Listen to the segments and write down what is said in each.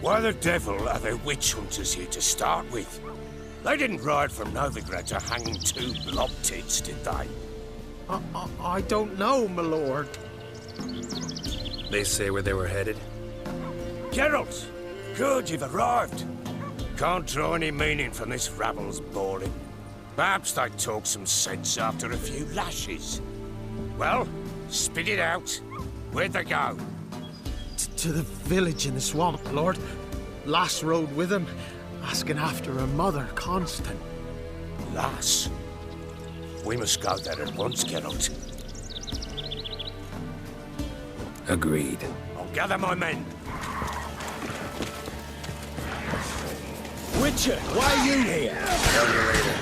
Why the devil are there witch hunters here to start with? They didn't ride from Novigrad to hang 2 blob tits, did they? I don't know, my lord. They say where they were headed? Geralt! Good, you've arrived. Can't draw any meaning from this rabble's bawling. Perhaps they talk some sense after a few lashes. Well, spit it out. Where'd they go? To the village in the swamp, lord. Lass rode with him, asking after her mother, Constant. Lass? We must go there at once, Geralt. Agreed. I'll gather my men. Witcher, why are you here? Tell you later.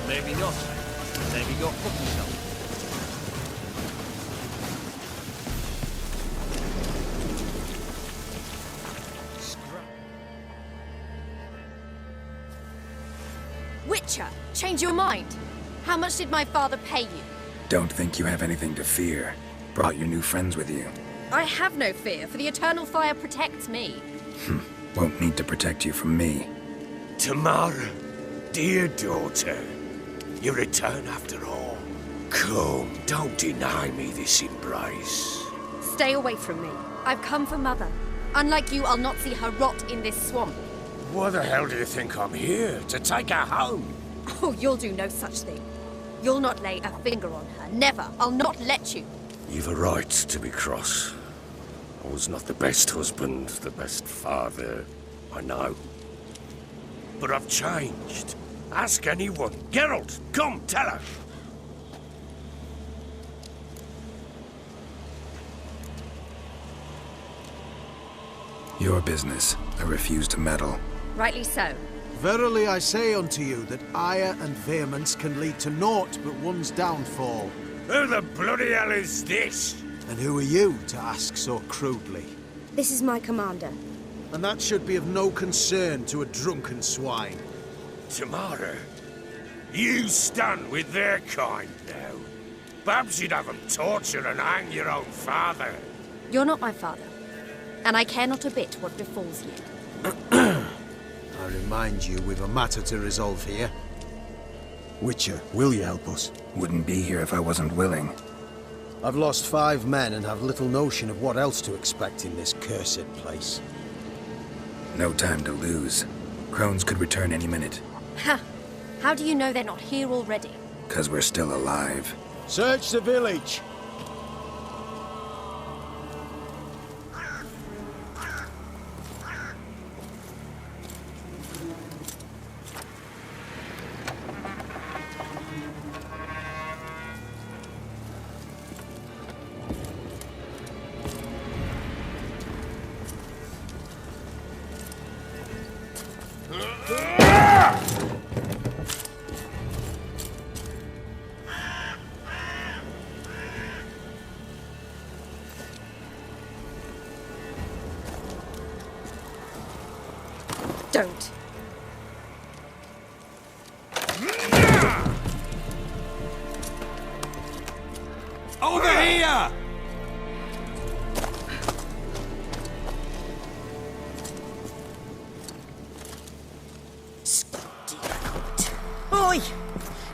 Maybe not. Maybe go fuck himself. Witcher, change your mind. How much did my father pay you? Don't think you have anything to fear. Brought your new friends with you. I have no fear, for the eternal fire protects me. Won't need to protect you from me. Tamara, dear daughter, you return after all. Come, don't deny me this embrace. Stay away from me. I've come for Mother. Unlike you, I'll not see her rot in this swamp. Why the hell do you think I'm here? To take her home? Oh, you'll do no such thing. You'll not lay a finger on her. Never. I'll not let you. You've a right to be cross. I was not the best husband, the best father, I know. But I've changed. Ask anyone. Geralt, come, tell her. Your business. I refuse to meddle. Rightly so. Verily I say unto you that ire and vehemence can lead to naught but one's downfall. Who the bloody hell is this? And who are you to ask so crudely? This is my commander. And that should be of no concern to a drunken swine. Tamara, you stand with their kind now. Perhaps you'd have them torture and hang your own father. You're not my father. And I care not a bit what befalls you. I remind you, we've a matter to resolve here. Witcher, will you help us? Wouldn't be here if I wasn't willing. I've lost 5 men and have little notion of what else to expect in this cursed place. No time to lose. Crones could return any minute. Ha! How do you know they're not here already? 'Cause we're still alive. Search the village! Don't. Over here! Oi!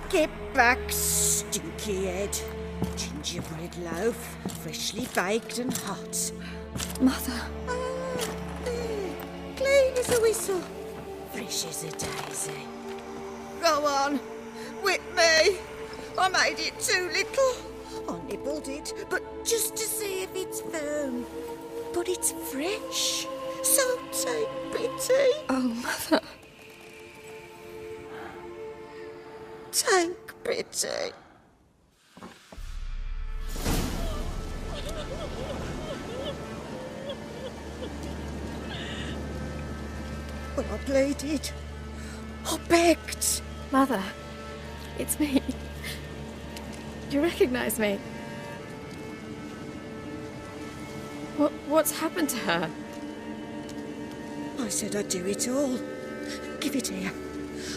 Get back, stinky head. Gingerbread loaf, freshly baked and hot. Mother. Clean as a whistle, fresh as a daisy. Go on, whip me. I made it too little. I nibbled it, but just to see if it's firm. But it's fresh, so take pity. Oh, Mother. Take pity. But I pleaded. I begged. Mother, it's me. You recognize me? What's happened to her? I said I'd do it all. Give it here.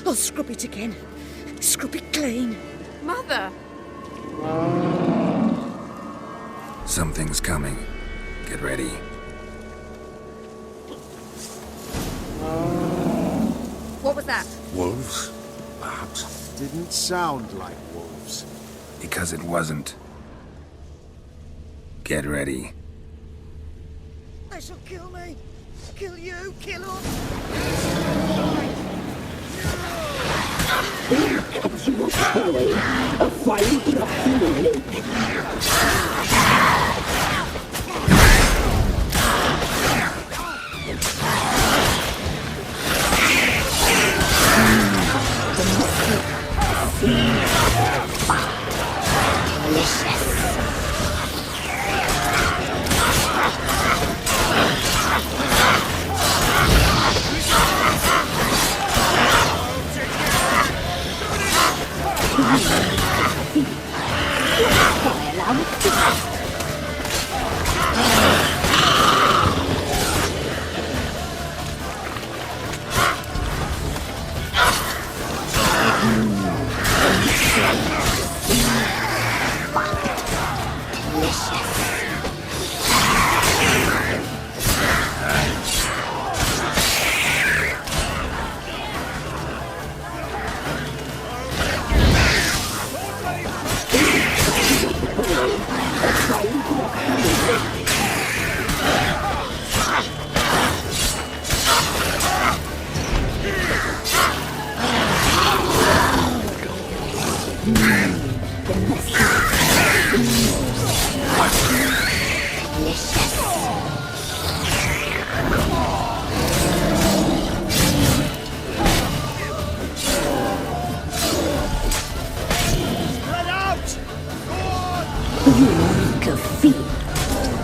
I'll scrub it again. Scrub it clean. Mother! Something's coming. Get ready. What was that? Wolves, perhaps? Didn't sound like wolves. Because it wasn't. Get ready. They shall kill me. Kill you, kill us.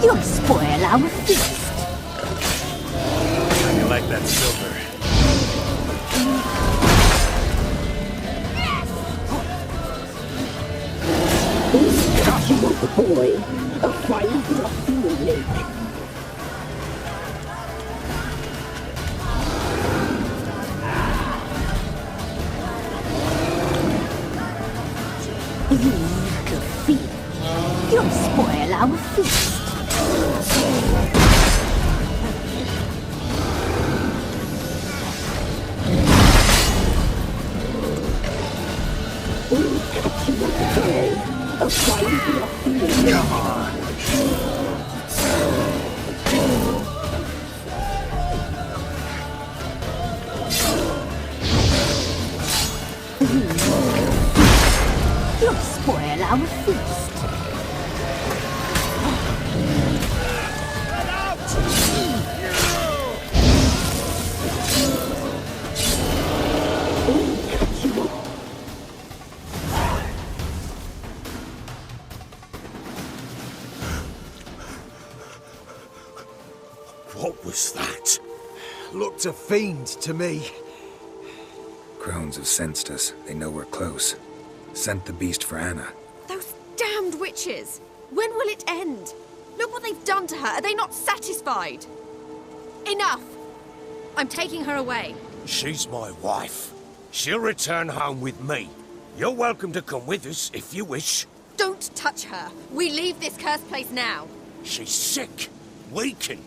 You'll spoil our feast. How do you like that silver? Boy, a fine drop in the lake. You make a feast. You'll spoil our feast. A fine drop in the lake. Come on. You'll spoil our feast. What was that? Looked a fiend to me. Crones have sensed us. They know we're close. Sent the beast for Anna. Those damned witches! When will it end? Look what they've done to her. Are they not satisfied? Enough! I'm taking her away. She's my wife. She'll return home with me. You're welcome to come with us if you wish. Don't touch her. We leave this cursed place now. She's sick, weakened.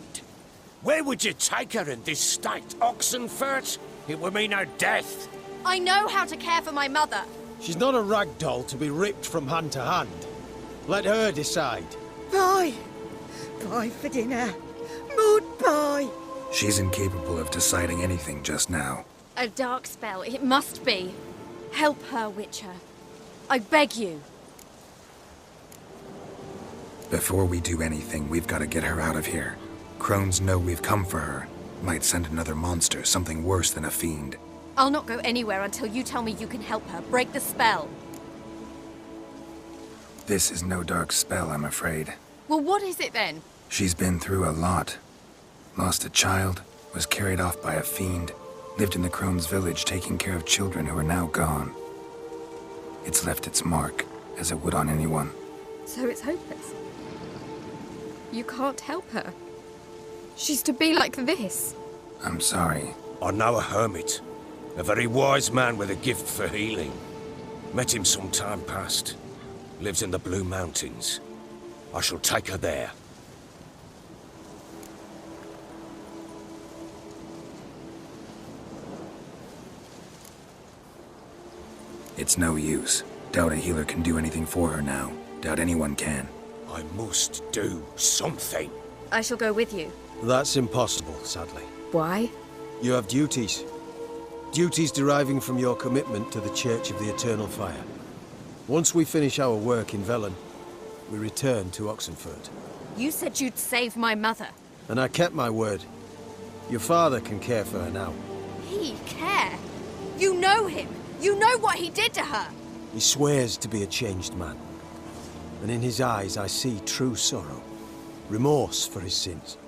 Where would you take her in this state? Oxenfurt? It would mean her death. I know how to care for my mother. She's not a rag doll to be ripped from hand to hand. Let her decide. Pie. Pie for dinner. Mud pie. She's incapable of deciding anything just now. A dark spell, it must be. Help her, Witcher. I beg you. Before we do anything, we've got to get her out of here. Crones know we've come for her. Might send another monster, something worse than a fiend. I'll not go anywhere until you tell me you can help her. Break the spell. This is no dark spell, I'm afraid. Well, what is it then? She's been through a lot. Lost a child, was carried off by a fiend, lived in the Crones village taking care of children who are now gone. It's left its mark, as it would on anyone. So it's hopeless. You can't help her. She's to be like this. I'm sorry. I know a hermit. A very wise man with a gift for healing. Met him some time past. Lives in the Blue Mountains. I shall take her there. It's no use. Doubt a healer can do anything for her now. Doubt anyone can. I must do something. I shall go with you. That's impossible, sadly. Why? You have duties. Duties deriving from your commitment to the Church of the Eternal Fire. Once we finish our work in Velen, we return to Oxenfurt. You said you'd save my mother. And I kept my word. Your father can care for her now. He care? You know him. You know what he did to her. He swears to be a changed man. And in his eyes I see true sorrow. Remorse for his sins.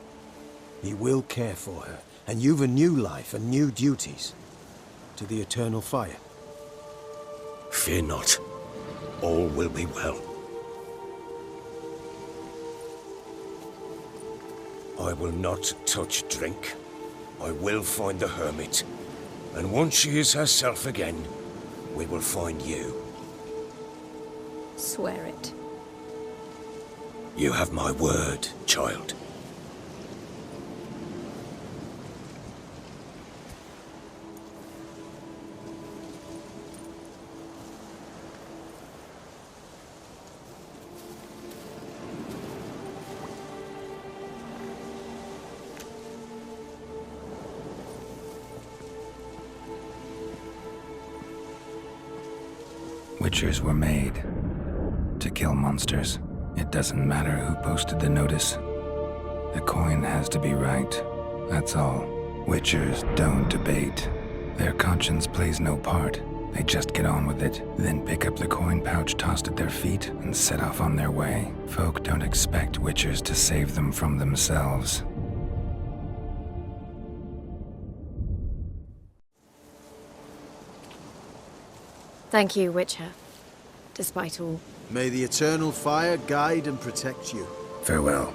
He will care for her, and you've a new life and new duties. To the Eternal Fire. Fear not. All will be well. I will not touch drink. I will find the hermit. And once she is herself again, we will find you. Swear it. You have my word, child. Witchers were made to kill monsters. It doesn't matter who posted the notice. The coin has to be right. That's all. Witchers don't debate. Their conscience plays no part. They just get on with it, then pick up the coin pouch tossed at their feet and set off on their way. Folk don't expect witchers to save them from themselves. Thank you, Witcher. Despite all. May the Eternal Fire guide and protect you. Farewell.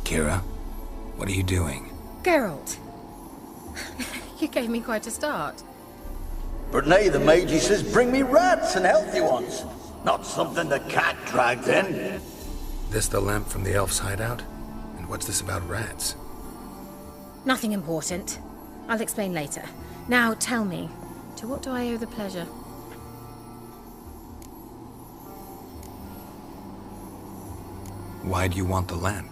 Keira, what are you doing? Geralt. You gave me quite a start. But nay, the mage, he says, bring me rats and healthy ones. Not something the cat dragged in. This the lamp from the elf's hideout? And what's this about rats? Nothing important. I'll explain later. Now tell me, to what do I owe the pleasure? Why do you want the lamp?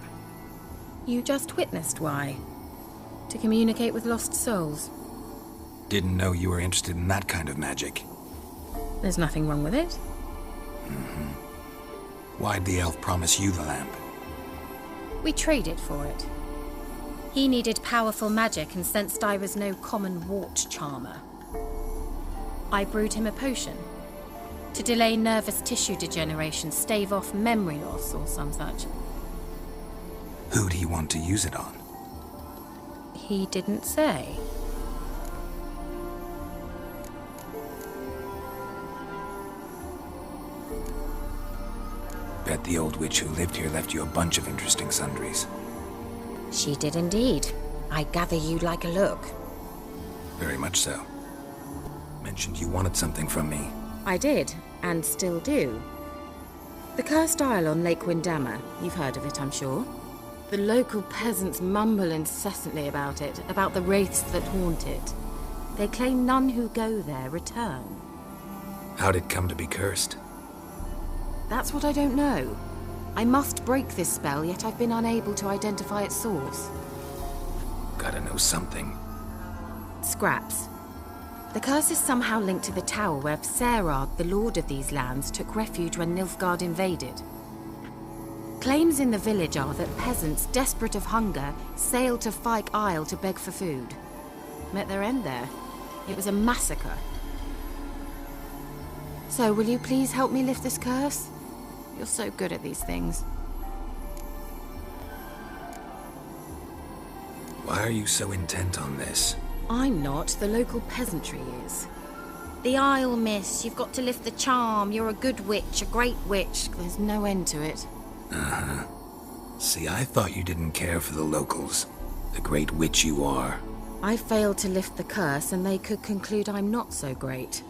You just witnessed why. To communicate with lost souls. Didn't know you were interested in that kind of magic. There's nothing wrong with it. Why'd the elf promise you the lamp? We traded for it. He needed powerful magic and sensed I was no common wart charmer. I brewed him a potion. To delay nervous tissue degeneration, stave off memory loss or some such. Who'd he want to use it on? He didn't say. Bet the old witch who lived here left you a bunch of interesting sundries. She did indeed. I gather you'd like a look. Very much so. Mentioned you wanted something from me. I did, and still do. The cursed isle on Lake Windammer. You've heard of it, I'm sure. The local peasants mumble incessantly about it, about the wraiths that haunt it. They claim none who go there return. How'd it come to be cursed? That's what I don't know. I must break this spell, yet I've been unable to identify its source. Gotta know something. Scraps. The curse is somehow linked to the tower where Serard, the lord of these lands, took refuge when Nilfgaard invaded. Claims in the village are that peasants, desperate of hunger, sailed to Fyke Isle to beg for food. Met their end there. It was a massacre. So, will you please help me lift this curse? You're so good at these things. Why are you so intent on this? I'm not. The local peasantry is. The Isle, miss. You've got to lift the charm. You're a good witch, a great witch. There's no end to it. Uh-huh. See, I thought you didn't care for the locals. The great witch you are. I failed to lift the curse, and they could conclude I'm not so great.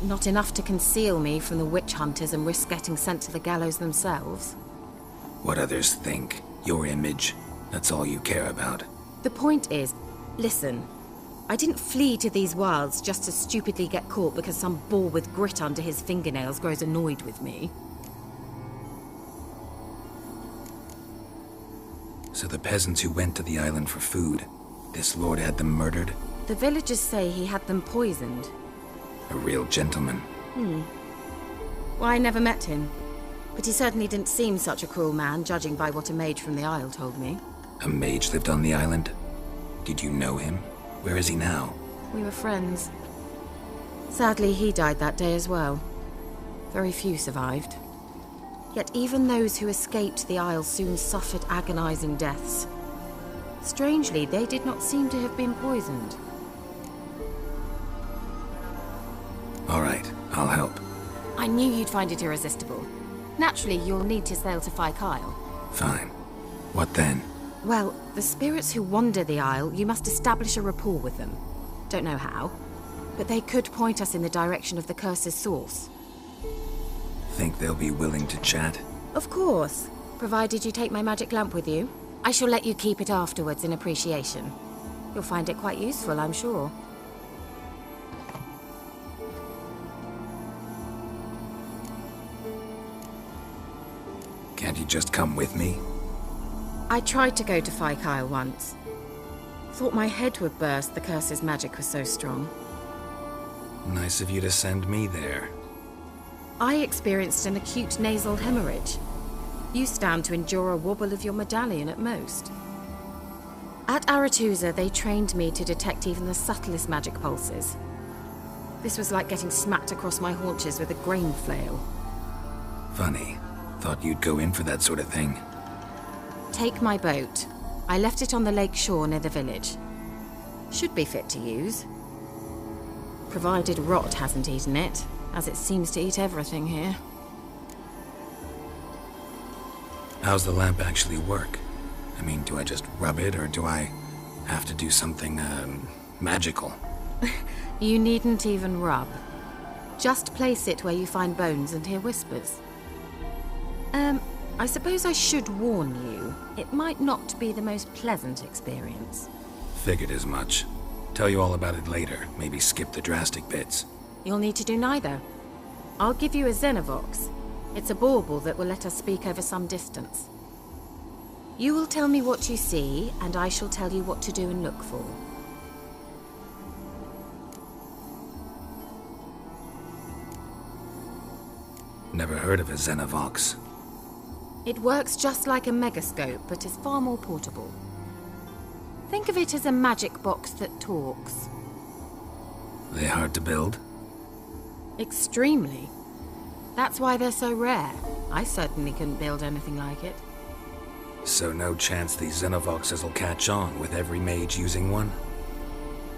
Not enough to conceal me from the witch hunters and risk getting sent to the gallows themselves. What others think. Your image. That's all you care about. The point is, listen, I didn't flee to these wilds just to stupidly get caught because some boar with grit under his fingernails grows annoyed with me. So the peasants who went to the island for food, this lord had them murdered? The villagers say he had them poisoned. A real gentleman. Well, I never met him. But he certainly didn't seem such a cruel man, judging by what a mage from the Isle told me. A mage lived on the island? Did you know him? Where is he now? We were friends. Sadly, he died that day as well. Very few survived. Yet even those who escaped the Isle soon suffered agonizing deaths. Strangely, they did not seem to have been poisoned. All right, I'll help. I knew you'd find it irresistible. Naturally, you'll need to sail to Fyke Isle. Fine. What then? Well, the spirits who wander the Isle, you must establish a rapport with them. Don't know how, but they could point us in the direction of the curse's source. Think they'll be willing to chat? Of course, provided you take my magic lamp with you. I shall let you keep it afterwards in appreciation. You'll find it quite useful, I'm sure. Can't you just come with me? I tried to go to Fyke Isle once. Thought my head would burst, the curse's magic was so strong. Nice of you to send me there. I experienced an acute nasal hemorrhage. You stand to endure a wobble of your medallion at most. At Aretusa, they trained me to detect even the subtlest magic pulses. This was like getting smacked across my haunches with a grain flail. Funny. Thought you'd go in for that sort of thing. Take my boat. I left it on the lake shore near the village. Should be fit to use. Provided rot hasn't eaten it, as it seems to eat everything here. How's the lamp actually work? I mean, do I just rub it, or do I have to do something, magical? You needn't even rub. Just place it where you find bones and hear whispers. I suppose I should warn you, it might not be the most pleasant experience. Figured as much. Tell you all about it later, maybe skip the drastic bits. You'll need to do neither. I'll give you a Xenovox. It's a bauble that will let us speak over some distance. You will tell me what you see, and I shall tell you what to do and look for. Never heard of a Xenovox. It works just like a megascope, but is far more portable. Think of it as a magic box that talks. They hard to build? Extremely. That's why they're so rare. I certainly couldn't build anything like it. So no chance these Xenovoxes will catch on with every mage using one?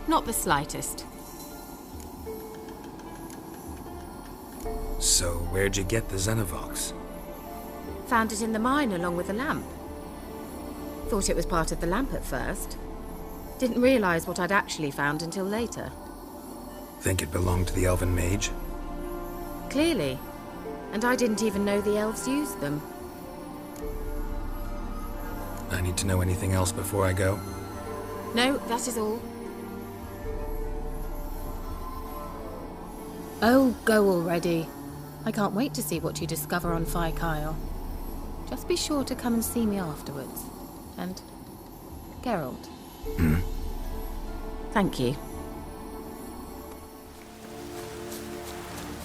Not the slightest. So where'd you get the Xenovox? Found it in the mine along with the lamp. Thought it was part of the lamp at first. Didn't realize what I'd actually found until later. Think it belonged to the elven mage? Clearly. And I didn't even know the elves used them. I need to know anything else before I go? No, that is all. Oh, go already. I can't wait to see what you discover on Fyke Isle. Just be sure to come and see me afterwards. And Geralt. Thank you.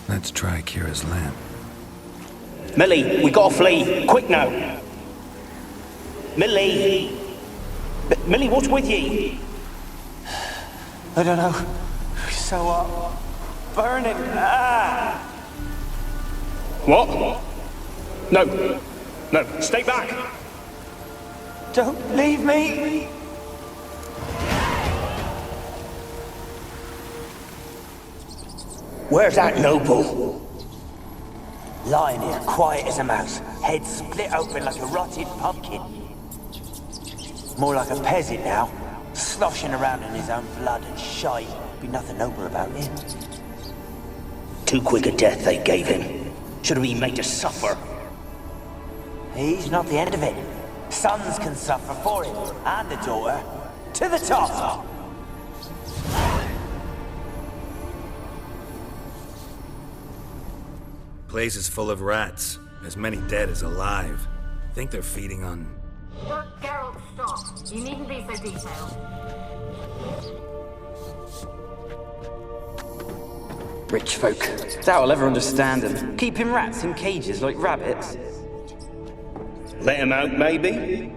Let's try Keira's lamp. Millie, we gotta flee. Quick now. Millie! Millie, what's with ye? I don't know. So, burning. Ah! What? No. No, stay back. Don't leave me. Where's that noble? Lying here, quiet as a mouse, head split open like a rotted pumpkin. More like a peasant now, sloshing around in his own blood and shite. Be nothing noble about him. Too quick a death they gave him. Should have been made to suffer. He's not the end of it. Sons can suffer for him, and the daughter. To the top! Place is full of rats. As many dead as alive. Think they're feeding on... Geralt, stop. You needn't be so detailed. Rich folk. Doubt I'll ever understand them. Keeping rats in cages like rabbits. Let him out, maybe?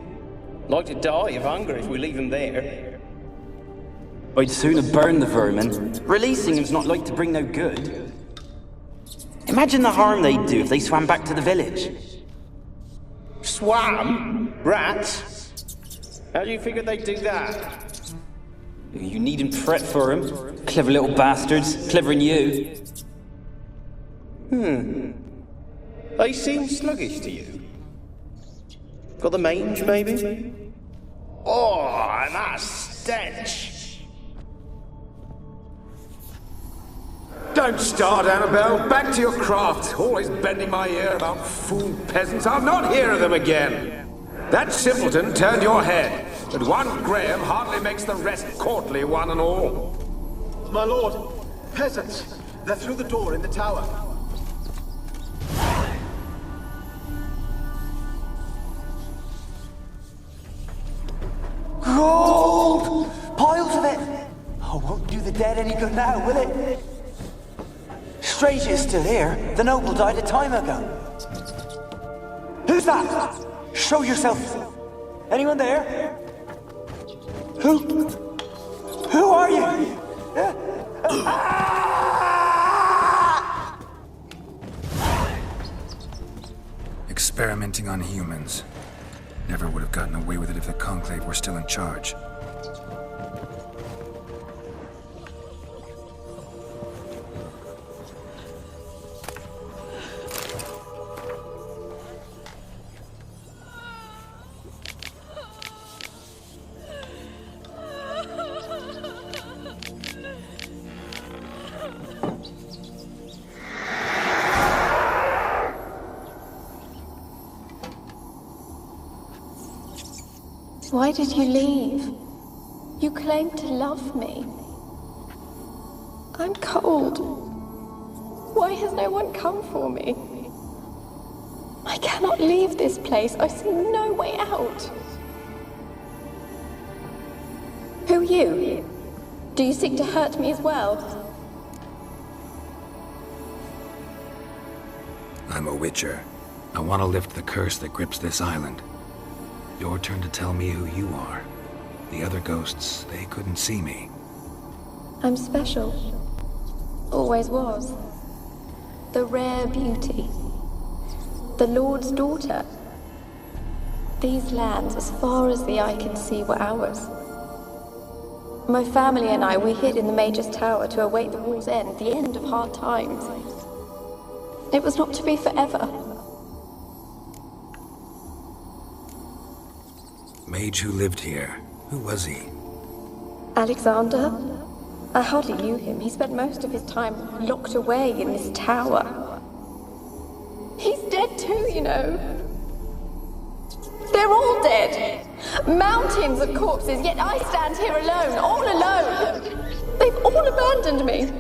Like to die of hunger if we leave him there. I'd sooner burn the vermin. Releasing him's not like to bring no good. Imagine the harm they'd do if they swam back to the village. Swam? Rats? How do you figure they'd do that? You needn't fret for him. Clever little bastards. Clever'n you. They seem sluggish to you. Got the mange, maybe? Oh, and that stench! Don't start, Annabelle. Back to your craft. Always bending my ear about fool peasants. I'll not hear of them again. That simpleton turned your head, but one Graham hardly makes the rest courtly, one and all. My lord, peasants. They're through the door in the tower. Gold! Piles of it! Oh, won't do the dead any good now, will it? Strange it's still here. The noble died a time ago. Who's that? Show yourself. Anyone there? Who are you? Experimenting on humans. Never would have gotten away with it if the Conclave were still in charge. Why did you leave? You claimed to love me. I'm cold. Why has no one come for me? I cannot leave this place. I see no way out. Who are you? Do you seek to hurt me as well? I'm a witcher. I want to lift the curse that grips this island. Your turn to tell me who you are. The other ghosts, they couldn't see me. I'm special. Always was. The rare beauty. The Lord's daughter. These lands, as far as the eye can see, were ours. My family and I, we hid in the Mage's Tower to await the war's end, the end of hard times. It was not to be forever. Mage who lived here. Who was he? Alexander? I hardly knew him. He spent most of his time locked away in this tower. He's dead too, you know. They're all dead. Mountains of corpses, yet I stand here alone, all alone. They've all abandoned me.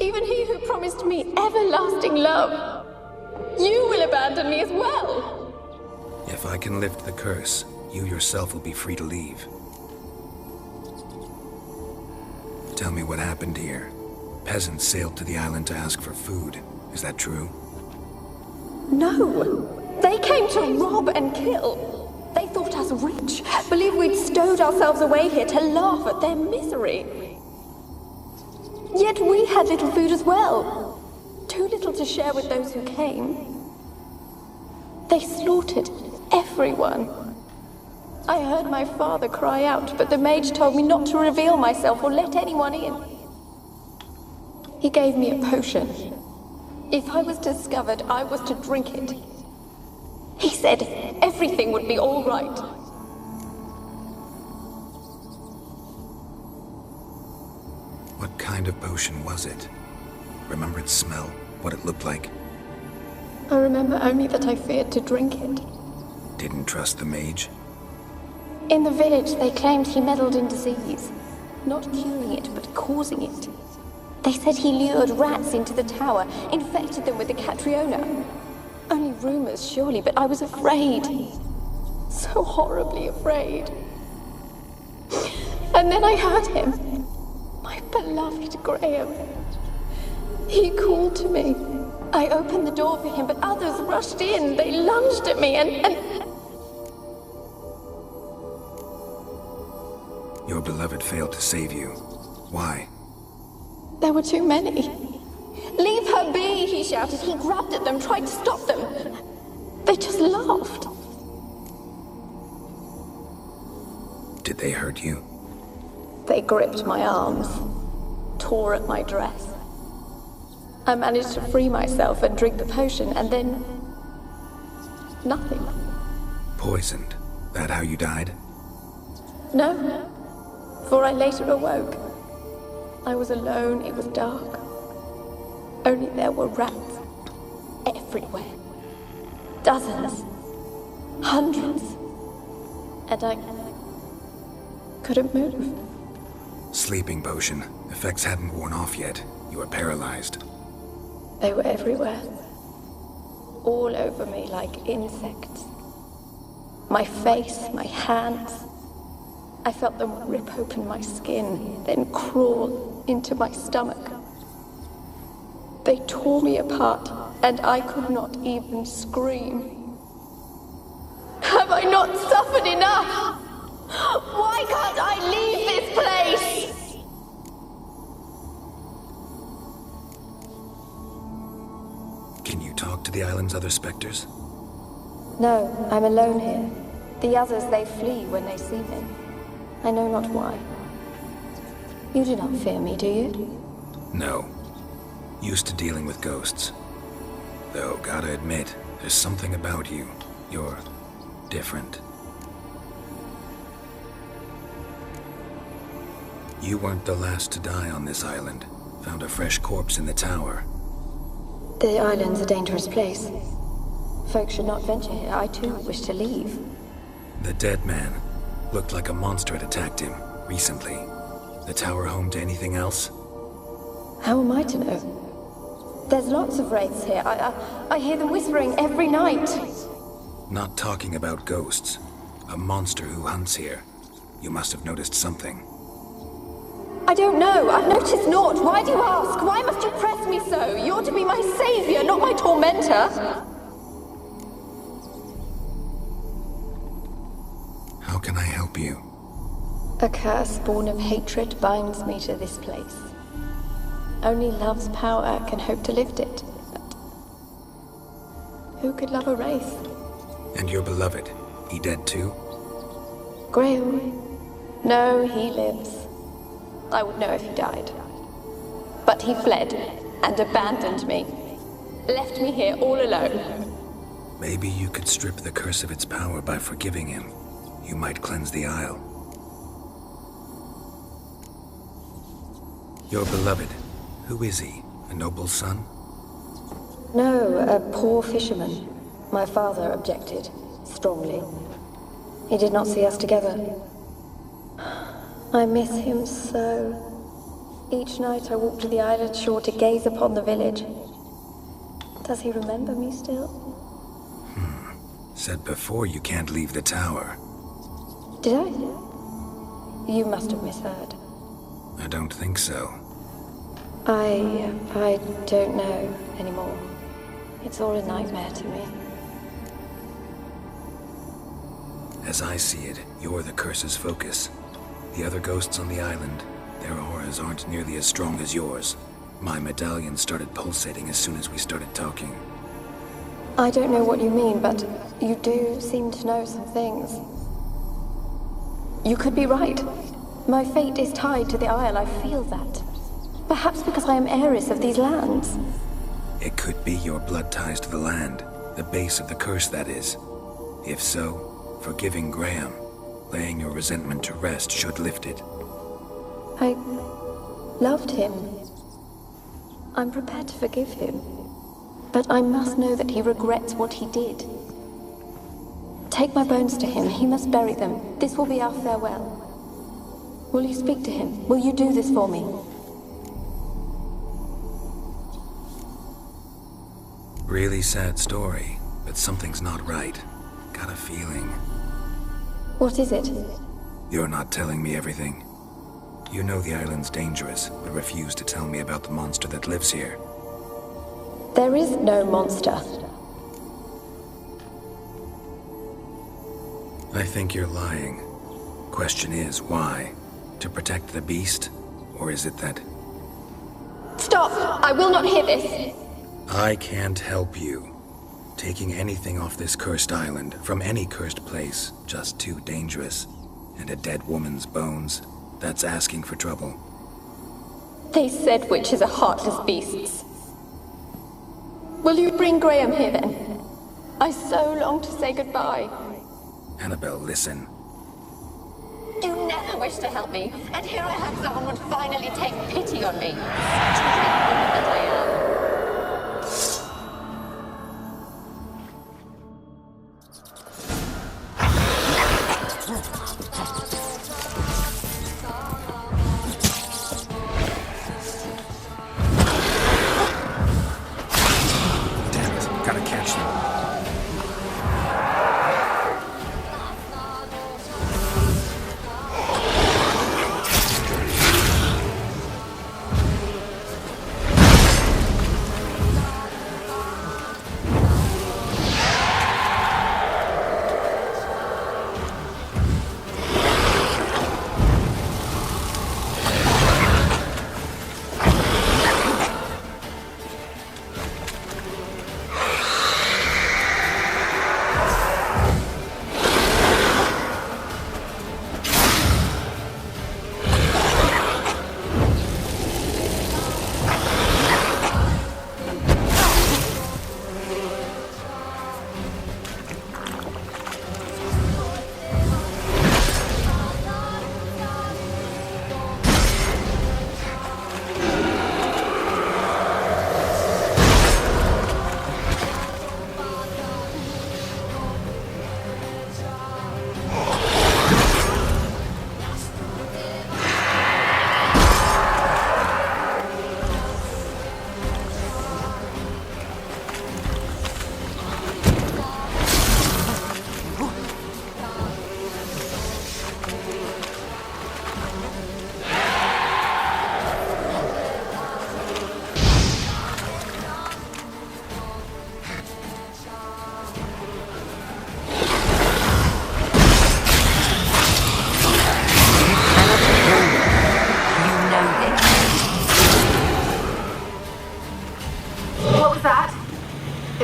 Even he who promised me everlasting love. You will abandon me as well. If I can lift the curse, you yourself will be free to leave. Tell me what happened here. Peasants sailed to the island to ask for food. Is that true? No! They came to rob and kill. They thought us rich, believed we'd stowed ourselves away here to laugh at their misery. Yet we had little food as well. Too little to share with those who came. They slaughtered everyone. I heard my father cry out, but the mage told me not to reveal myself or let anyone in. He gave me a potion. If I was discovered, I was to drink it. He said everything would be all right. What kind of potion was it? Remember its smell? What it looked like? I remember only that I feared to drink it. Didn't trust the mage? In the village, they claimed he meddled in disease. Not curing it, but causing it. They said he lured rats into the tower, infected them with the Catriona. Only rumors, surely, but I was afraid. So horribly afraid. And then I heard him. My beloved Graham. He called to me. I opened the door for him, but others rushed in. They lunged at me and... Your beloved failed to save you. Why? There were too many. Leave her be, he shouted. He grabbed at them, tried to stop them. They just laughed. Did they hurt you? They gripped my arms, tore at my dress. I managed to free myself and drink the potion, and then... nothing. Poisoned? That how you died? No, for I later awoke. I was alone, it was dark. Only there were rats everywhere. Dozens. Hundreds. And I couldn't move. Sleeping potion. Effects hadn't worn off yet. You were paralyzed. They were everywhere. All over me like insects. My face, my hands. I felt them rip open my skin, then crawl into my stomach. They tore me apart, and I could not even scream. Have I not suffered enough? Why can't I leave this place? Can you talk to the island's other specters? No, I'm alone here. The others, they flee when they see me. I know not why. You do not fear me, do you? No. Used to dealing with ghosts. Though, gotta admit, there's something about you. You're different. You weren't the last to die on this island. Found a fresh corpse in the tower. The island's a dangerous place. Folk should not venture here. I too wish to leave. The dead man. Looked like a monster had attacked him, recently. The tower home to anything else? How am I to know? There's lots of wraiths here. I hear them whispering every night. Not talking about ghosts. A monster who hunts here. You must have noticed something. I don't know. I've noticed naught. Why do you ask? Why must you press me so? You're to be my savior, not my tormentor. How can I help you? A curse born of hatred binds me to this place. Only love's power can hope to lift it. But who could love a wraith? And your beloved, he dead too? Graham? No, he lives. I would know if he died. But he fled and abandoned me. Left me here all alone. Maybe you could strip the curse of its power by forgiving him. You might cleanse the Isle. Your beloved, who is he? A noble son? No, a poor fisherman. My father objected, strongly. He did not see us together. I miss him so. Each night I walk to the island shore to gaze upon the village. Does he remember me still? said before you can't leave the tower. Did I? You must have misheard. I don't think so. I don't know anymore. It's all a nightmare to me. As I see it, you're the curse's focus. The other ghosts on the island, their auras aren't nearly as strong as yours. My medallion started pulsating as soon as we started talking. I don't know what you mean, but you do seem to know some things. You could be right. My fate is tied to the Isle, I feel that. Perhaps because I am heiress of these lands. It could be your blood ties to the land, the base of the curse, that is. If so, forgiving Graham, laying your resentment to rest should lift it. I loved him. I'm prepared to forgive him. But I must know that he regrets what he did. Take my bones to him. He must bury them. This will be our farewell. Will you speak to him? Will you do this for me? Really sad story, but something's not right. Got a feeling. What is it? You're not telling me everything. You know the island's dangerous, but refuse to tell me about the monster that lives here. There is no monster. I think you're lying. Question is, why? To protect the beast? Or is it that... Stop! I will not hear this! I can't help you. Taking anything off this cursed island, from any cursed place, just too dangerous. And a dead woman's bones, that's asking for trouble. They said witches are heartless beasts. Will you bring Graham here then? I so long to say goodbye. Annabelle, listen. You never wished to help me, and here I have someone would finally take pity on me. Such a great woman that I am.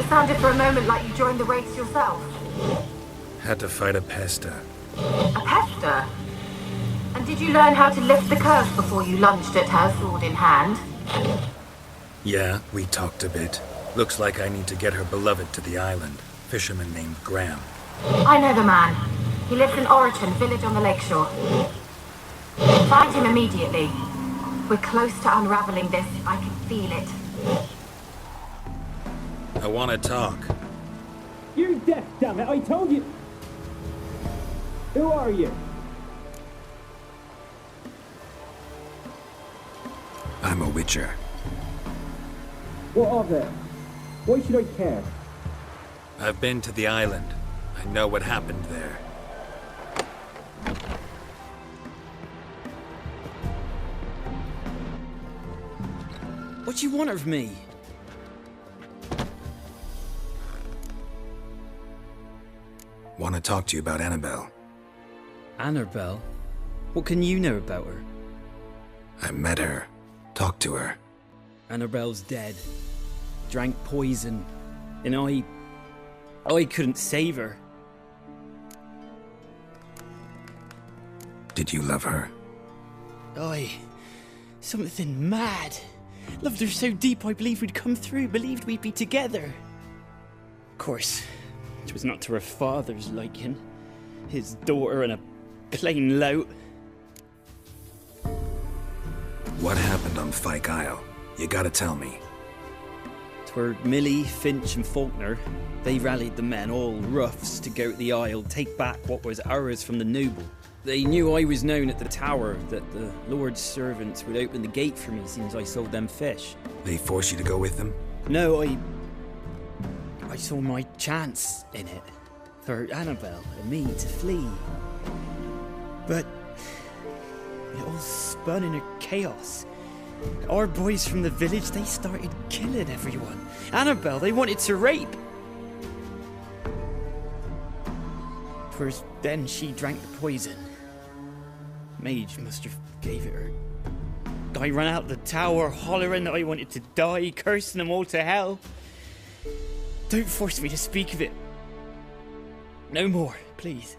Sounded for a moment like you joined the Wraiths yourself. Had to fight a pester. A pester? And did you learn how to lift the curse before you lunged at her, sword in hand? Yeah, we talked a bit. Looks like I need to get her beloved to the island. Fisherman named Graham. I know the man. He lives in Oriton, village on the lakeshore. Find him immediately. We're close to unraveling this. I can feel it. I want to talk. You're deaf, damn it! I told you! Who are you? I'm a witcher. What of it? Why should I care? I've been to the island. I know what happened there. What do you want of me? Want to talk to you about Annabelle. Annabelle? What can you know about her? I met her. Talked to her. Annabelle's dead. Drank poison. And I couldn't save her. Did you love her? Something mad. Loved her so deep I believed we'd come through, believed we'd be together. Of course, it was not to her father's liking. His daughter and a plain lout. What happened on Fyke Isle? You gotta tell me. 'Twere Millie, Finch and Faulkner. They rallied the men, all roughs, to go to the Isle, take back what was ours from the noble. They knew I was known at the tower, that the Lord's servants would open the gate for me since I sold them fish. They forced you to go with them? No, I saw my chance in it. For Annabelle and me to flee. But it all spun in a chaos. Our boys from the village, they started killing everyone. Annabelle, they wanted to rape. First, then she drank the poison. Mage must have gave it her. I ran out the tower hollering that I wanted to die, cursing them all to hell. Don't force me to speak of it. No more, please.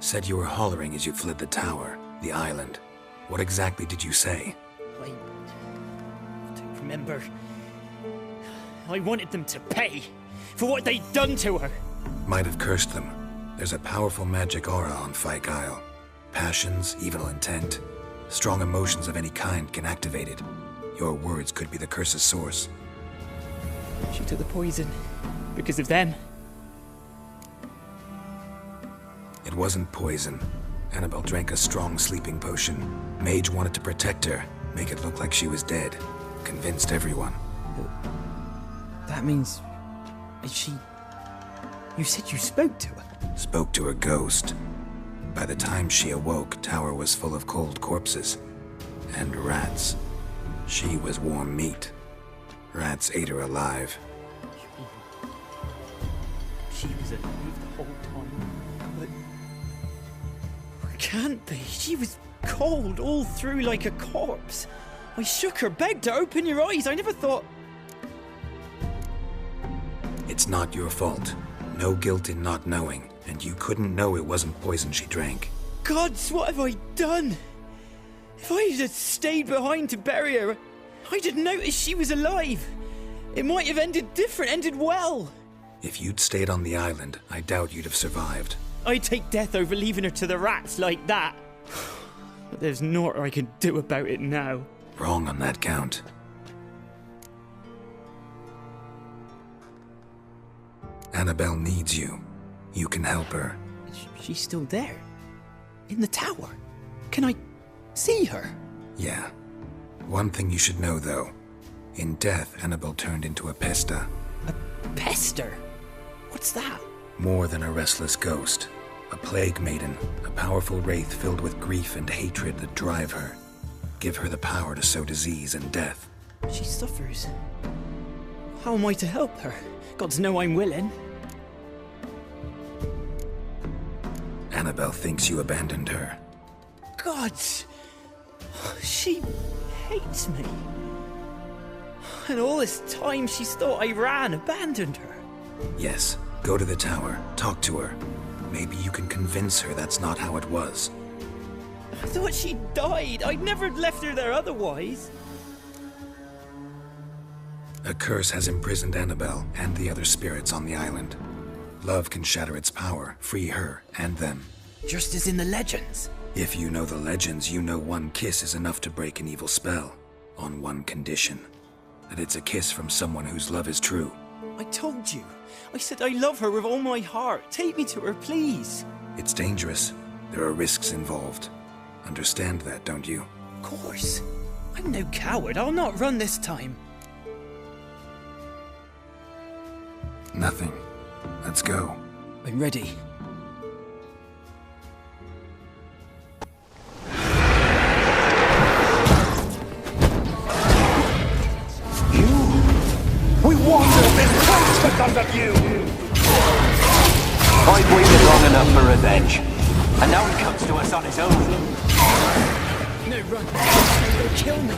Said you were hollering as you fled the tower, the island. What exactly did you say? I don't remember. I wanted them to pay for what they'd done to her. Might have cursed them. There's a powerful magic aura on Fyke Isle. Passions, evil intent, strong emotions of any kind can activate it. Your words could be the curse's source. She took the poison because of them. It wasn't poison. Annabelle drank a strong sleeping potion. Mage wanted to protect her, make it look like she was dead. Convinced everyone. That means... You said you spoke to her? Spoke to her ghost. By the time she awoke, tower was full of cold corpses. And rats. She was warm meat. Rats ate her alive. She was alive the whole time? But... Can't be. She was cold all through like a corpse. I shook her, begged her, open your eyes. I never thought... It's not your fault. No guilt in not knowing, and you couldn't know it wasn't poison she drank. Gods, what have I done? If I had stayed behind to bury her, I'd have noticed she was alive. It might have ended different, ended well. If you'd stayed on the island, I doubt you'd have survived. I'd take death over leaving her to the rats like that. But there's naught I can do about it now. Wrong on that count. Annabelle needs you. You can help her. She's still there? In the tower? Can I see her? Yeah. One thing you should know, though. In death, Annabelle turned into a pesta. A pester? What's that? More than a restless ghost. A plague maiden, a powerful wraith filled with grief and hatred that drive her. Give her the power to sow disease and death. She suffers. How am I to help her? Gods know I'm willing. Annabelle thinks you abandoned her. Gods! She hates me. And all this time she's thought I ran, abandoned her. Yes, go to the tower, talk to her. Maybe you can convince her that's not how it was. I thought she died. I'd never left her there otherwise. A curse has imprisoned Annabelle and the other spirits on the island. Love can shatter its power, free her and them. Just as in the legends. If you know the legends, you know one kiss is enough to break an evil spell. On one condition. That it's a kiss from someone whose love is true. I told you. I said I love her with all my heart. Take me to her, please. It's dangerous. There are risks involved. Understand that, don't you? Of course. I'm no coward. I'll not run this time. Nothing. Let's go. I'm ready. We wandered this place because of you! I've waited long enough for revenge. And now he comes to us on his own. No, run. They'll kill me.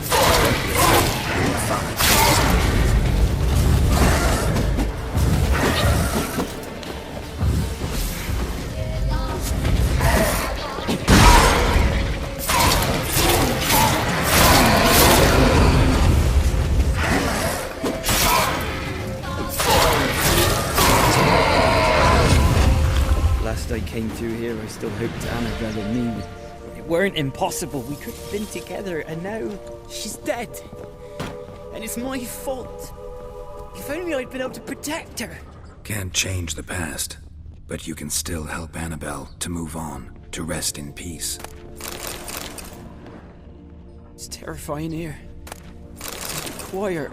Last I came through here, I still hoped Annabelle and me weren't impossible. We could have been together, and now she's dead. And it's my fault. If only I'd been able to protect her. Can't change the past, but you can still help Annabelle to move on, to rest in peace. It's terrifying here. It's quiet.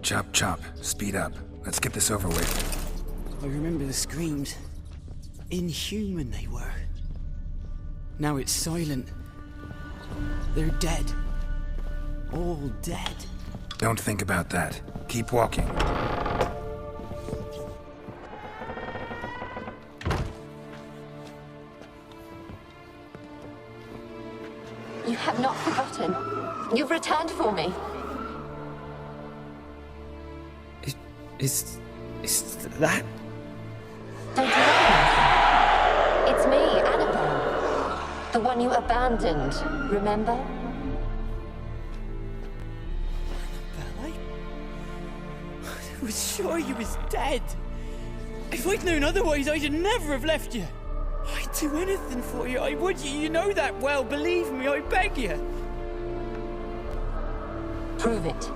Chop, chop. Speed up. Let's get this over with. I remember the screams. Inhuman they were. Now it's silent. They're dead. All dead. Don't think about that. Keep walking. You have not forgotten. You've returned for me. Is that? Don't you recognize? It's me, Annabelle. The one you abandoned, remember? I was sure you was dead. If I'd known otherwise, I'd never have left you. I'd do anything for you, I would. You know that well. Believe me, I beg you. Prove it.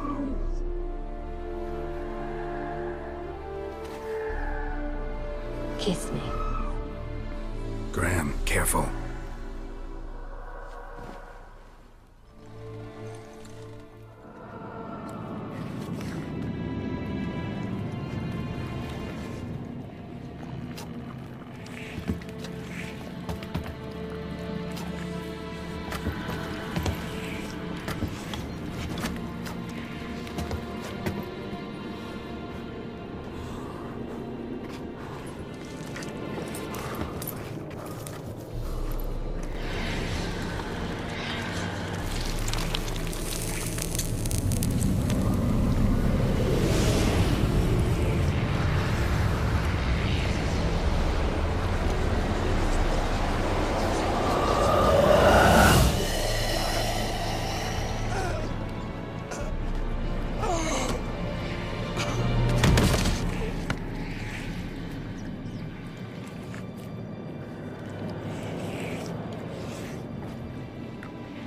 Kiss me. Graham, careful.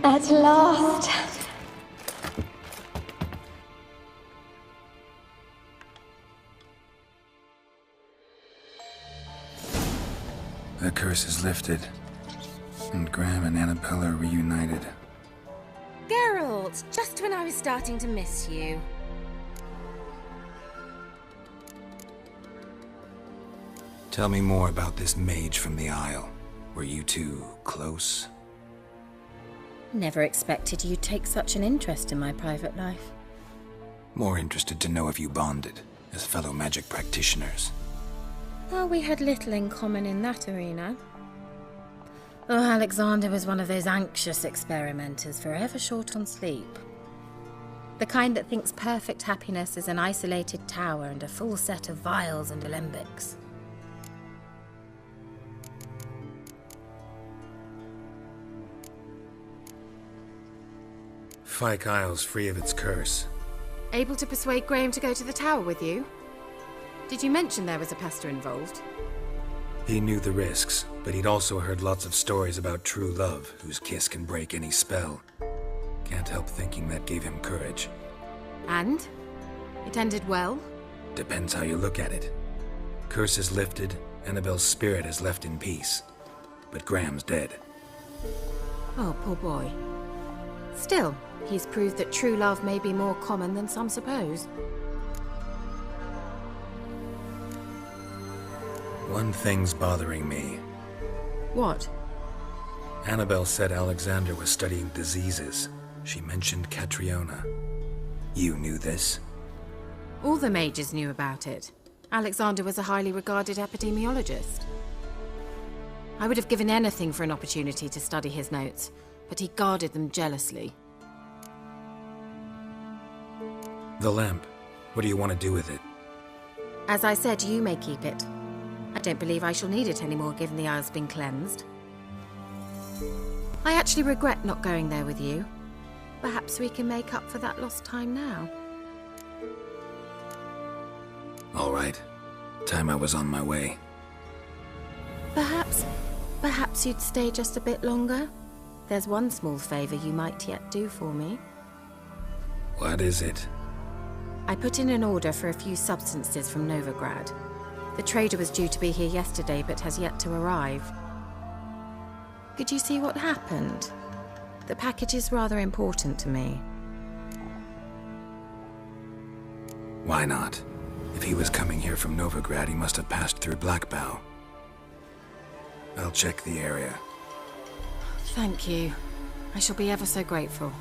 At last. The curse is lifted, and Graham and Annabelle are reunited. Geralt, just when I was starting to miss you. Tell me more about this mage from the Isle. Were you two close? Never expected you'd take such an interest in my private life. More interested to know if you bonded, as fellow magic practitioners. Well, we had little in common in that arena. Oh, Alexander was one of those anxious experimenters, forever short on sleep. The kind that thinks perfect happiness is an isolated tower and a full set of vials and alembics. Fyke Isle's free of its curse. Able to persuade Graham to go to the tower with you? Did you mention there was a pester involved? He knew the risks, but he'd also heard lots of stories about true love, whose kiss can break any spell. Can't help thinking that gave him courage. And? It ended well? Depends how you look at it. Curse is lifted, Annabelle's spirit is left in peace. But Graham's dead. Oh, poor boy. Still, he's proved that true love may be more common than some suppose. One thing's bothering me. What? Annabelle said Alexander was studying diseases. She mentioned Catriona. You knew this? All the mages knew about it. Alexander was a highly regarded epidemiologist. I would have given anything for an opportunity to study his notes, but he guarded them jealously. The lamp. What do you want to do with it? As I said, you may keep it. I don't believe I shall need it anymore, given the Isle's been cleansed. I actually regret not going there with you. Perhaps we can make up for that lost time now. All right. Time I was on my way. Perhaps you'd stay just a bit longer? There's one small favor you might yet do for me. What is it? I put in an order for a few substances from Novigrad. The trader was due to be here yesterday, but has yet to arrive. Could you see what happened? The package is rather important to me. Why not? If he was coming here from Novigrad, he must have passed through Blackbow. I'll check the area. Thank you. I shall be ever so grateful.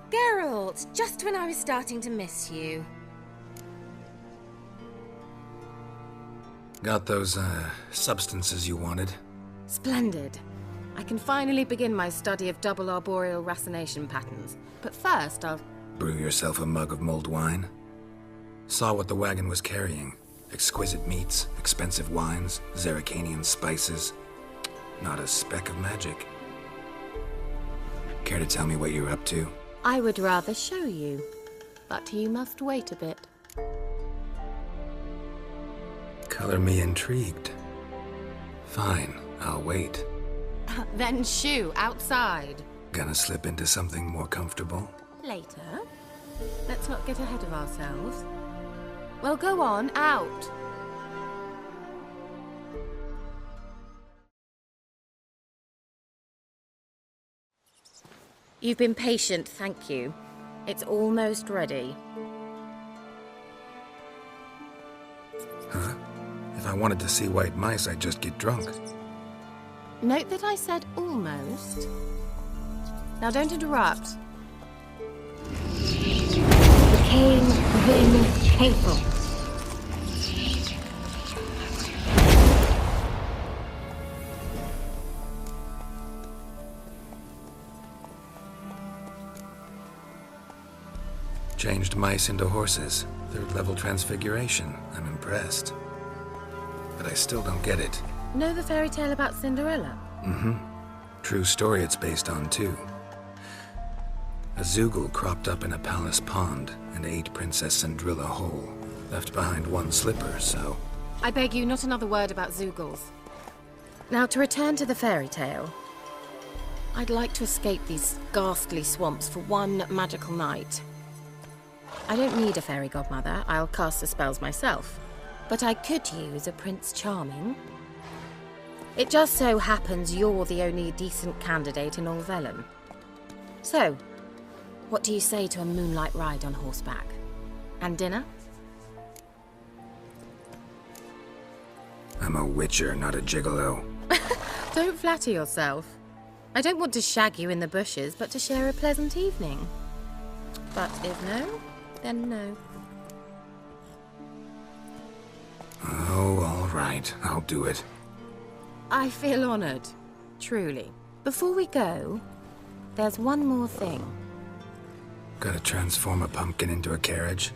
Geralt, just when I was starting to miss you. Got those, substances you wanted? Splendid. I can finally begin my study of double arboreal racination patterns. But first, I'll... Brew yourself a mug of mulled wine? Saw what the wagon was carrying. Exquisite meats, expensive wines, Zerrikanian spices. Not a speck of magic. Care to tell me what you're up to? I would rather show you, but you must wait a bit. Color me intrigued. Fine, I'll wait. Then shoo, outside. Gonna slip into something more comfortable? Later. Let's not get ahead of ourselves. Well, go on, out. You've been patient, thank you. It's almost ready. Huh? If I wanted to see white mice, I'd just get drunk. Note that I said almost. Now don't interrupt. Became within faithful. Changed mice into horses. Third-level transfiguration. I'm impressed. But I still don't get it. Know the fairy tale about Cinderella? Mm-hmm. True story it's based on, too. A Zoogle cropped up in a palace pond and ate Princess Cindrilla whole. Left behind one slipper, so... I beg you, not another word about Zoogles. Now, to return to the fairy tale. I'd like to escape these ghastly swamps for one magical night. I don't need a fairy godmother. I'll cast the spells myself. But I could use a Prince Charming. It just so happens you're the only decent candidate in all Velen. So, what do you say to a moonlight ride on horseback? And dinner? I'm a witcher, not a gigolo. Don't flatter yourself. I don't want to shag you in the bushes, but to share a pleasant evening. But if no, then no. Oh, all right. I'll do it. I feel honored. Truly. Before we go, there's one more thing. Gotta transform a pumpkin into a carriage?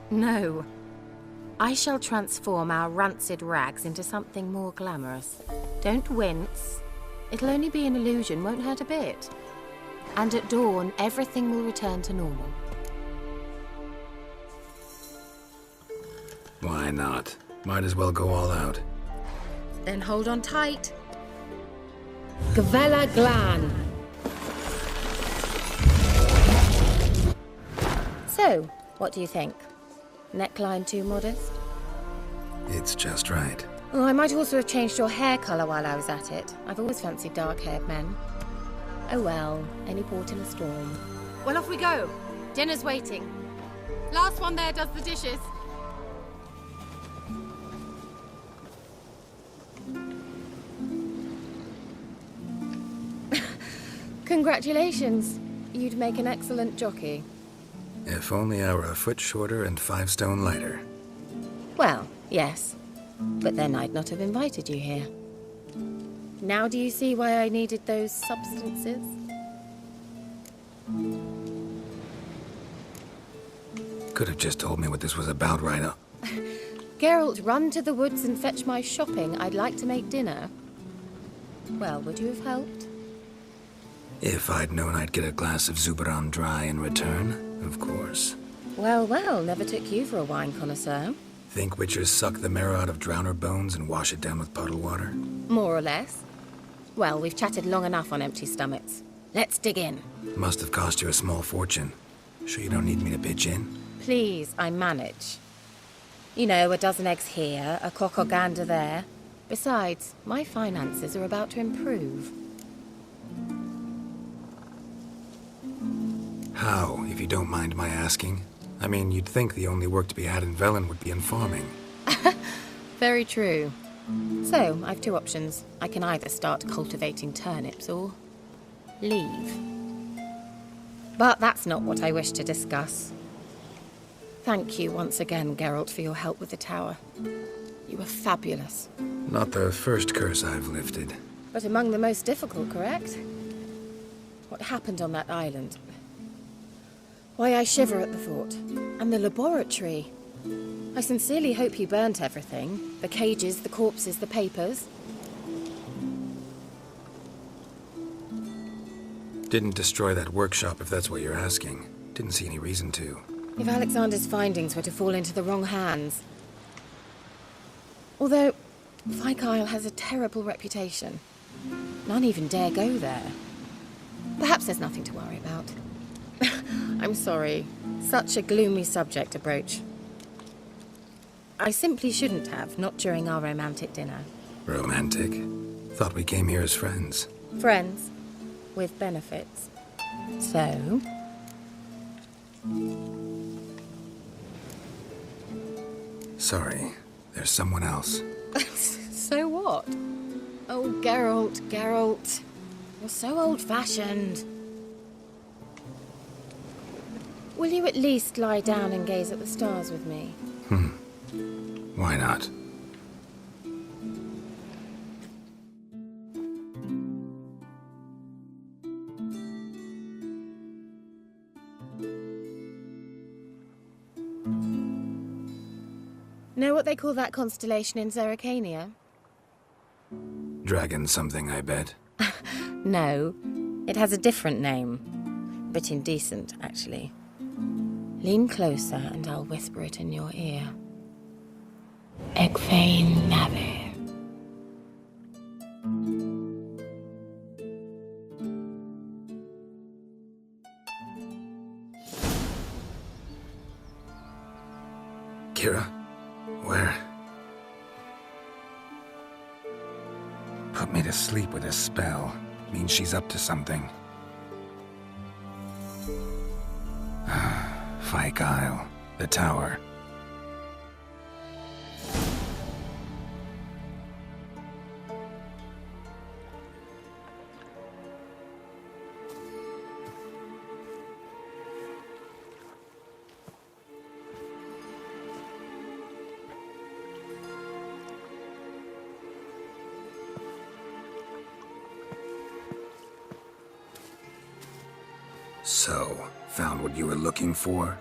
No. I shall transform our rancid rags into something more glamorous. Don't wince. It'll only be an illusion, won't hurt a bit. And at dawn, everything will return to normal. Why not? Might as well go all out. Then hold on tight. Gavella Glan. So, what do you think? Neckline too modest? It's just right. Oh, I might also have changed your hair colour while I was at it. I've always fancied dark-haired men. Oh well, any port in a storm. Well, off we go. Dinner's waiting. Last one there does the dishes. Congratulations. You'd make an excellent jockey. If only I were a foot shorter and 5 stone lighter. Well, yes. But then I'd not have invited you here. Now do you see why I needed those substances? Could have just told me what this was about right up. Geralt, run to the woods and fetch my shopping. I'd like to make dinner. Well, would you have helped? If I'd known I'd get a glass of Zubaram dry in return, of course. Well, well, never took you for a wine connoisseur. Think witchers suck the marrow out of drowner bones and wash it down with puddle water? More or less. Well, we've chatted long enough on empty stomachs. Let's dig in. Must have cost you a small fortune. Sure you don't need me to pitch in? Please, I manage. You know, a dozen eggs here, a cock or gander there. Besides, my finances are about to improve. How, if you don't mind my asking? I mean, you'd think the only work to be had in Velen would be in farming. Very true. So, I've 2 options. I can either start cultivating turnips or leave. But that's not what I wish to discuss. Thank you once again, Geralt, for your help with the tower. You were fabulous. Not the first curse I've lifted. But among the most difficult, correct? What happened on that island? Why, I shiver at the thought. And the laboratory. I sincerely hope you burnt everything. The cages, the corpses, the papers. Didn't destroy that workshop, if that's what you're asking. Didn't see any reason to. If Alexander's findings were to fall into the wrong hands. Although, Vikyle has a terrible reputation. None even dare go there. Perhaps there's nothing to worry about. I'm sorry. Such a gloomy subject to broach. I simply shouldn't have, not during our romantic dinner. Romantic? Thought we came here as friends. Friends. With benefits. So... Sorry. There's someone else. So what? Oh, Geralt, Geralt. You're so old-fashioned. Will you at least lie down and gaze at the stars with me? Why not? Know what they call that constellation in Zerrikania? Dragon something, I bet. No, it has a different name. Bit indecent, actually. Lean closer and I'll whisper it in your ear. Egfain Nave. Keira? Where? Put me to sleep with a spell. Means she's up to something. Vikyle, the tower. So, found what you were looking for?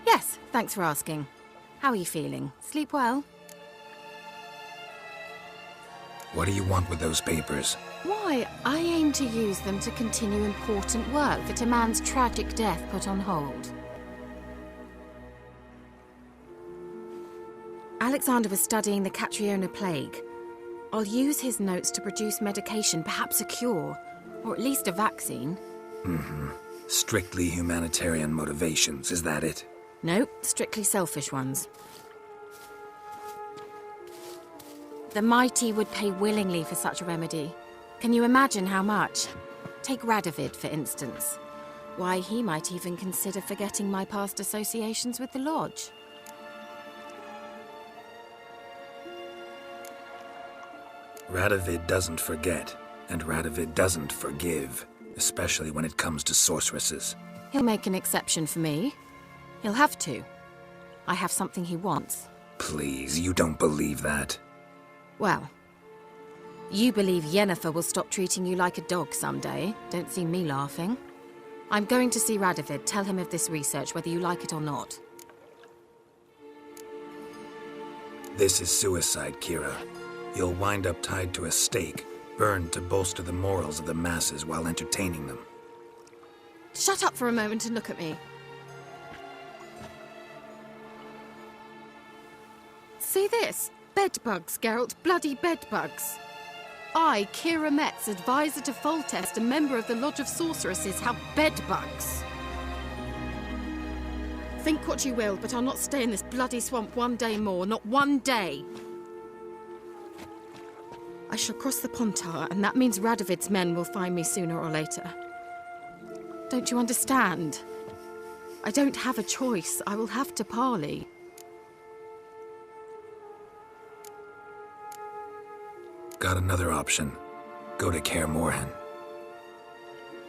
Yes, thanks for asking. How are you feeling? Sleep well? What do you want with those papers? Why, I aim to use them to continue important work that a man's tragic death put on hold. Alexander was studying the Catriona plague. I'll use his notes to produce medication, perhaps a cure, or at least a vaccine. Strictly humanitarian motivations, is that it? Nope, strictly selfish ones. The mighty would pay willingly for such a remedy. Can you imagine how much? Take Radovid, for instance. Why, he might even consider forgetting my past associations with the Lodge. Radovid doesn't forget, and Radovid doesn't forgive. especially when it comes to sorceresses. He'll make an exception for me. He'll have to. I have something he wants. Please, you don't believe that. Well, you believe Yennefer will stop treating you like a dog someday. Don't see me laughing. I'm going to see Radovid, tell him of this research, whether you like it or not. This is suicide, Keira. You'll wind up tied to a stake, burned to bolster the morals of the masses while entertaining them. Shut up for a moment and look at me. See this? Bedbugs, Geralt. Bloody bedbugs. I, Keira Metz, advisor to Foltest, a member of the Lodge of Sorceresses, have bedbugs. Think what you will, but I'll not stay in this bloody swamp one day more. Not one day. I shall cross the Pontar, and that means Radovid's men will find me sooner or later. Don't you understand? I don't have a choice. I will have to parley. Got another option. Go to Kaer Morhen.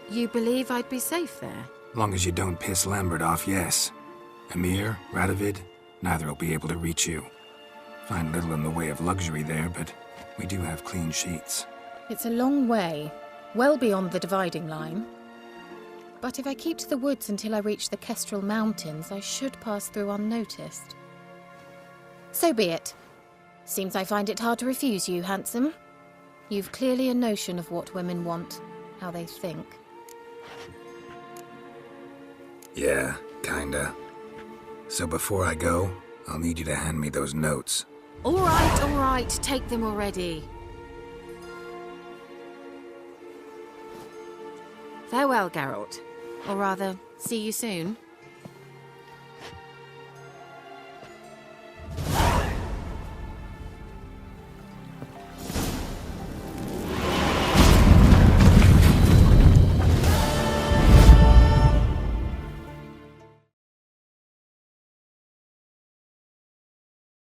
You believe I'd be safe there? Long as you don't piss Lambert off, yes. Emir, Radovid, neither will be able to reach you. Find little in the way of luxury there, but we do have clean sheets. It's a long way, well beyond the dividing line. But if I keep to the woods until I reach the Kestrel Mountains, I should pass through unnoticed. So be it. Seems I find it hard to refuse you, handsome. You've clearly a notion of what women want, how they think. Yeah, kinda. So before I go, I'll need you to hand me those notes. All right, take them already. Farewell, Geralt. Or rather, see you soon.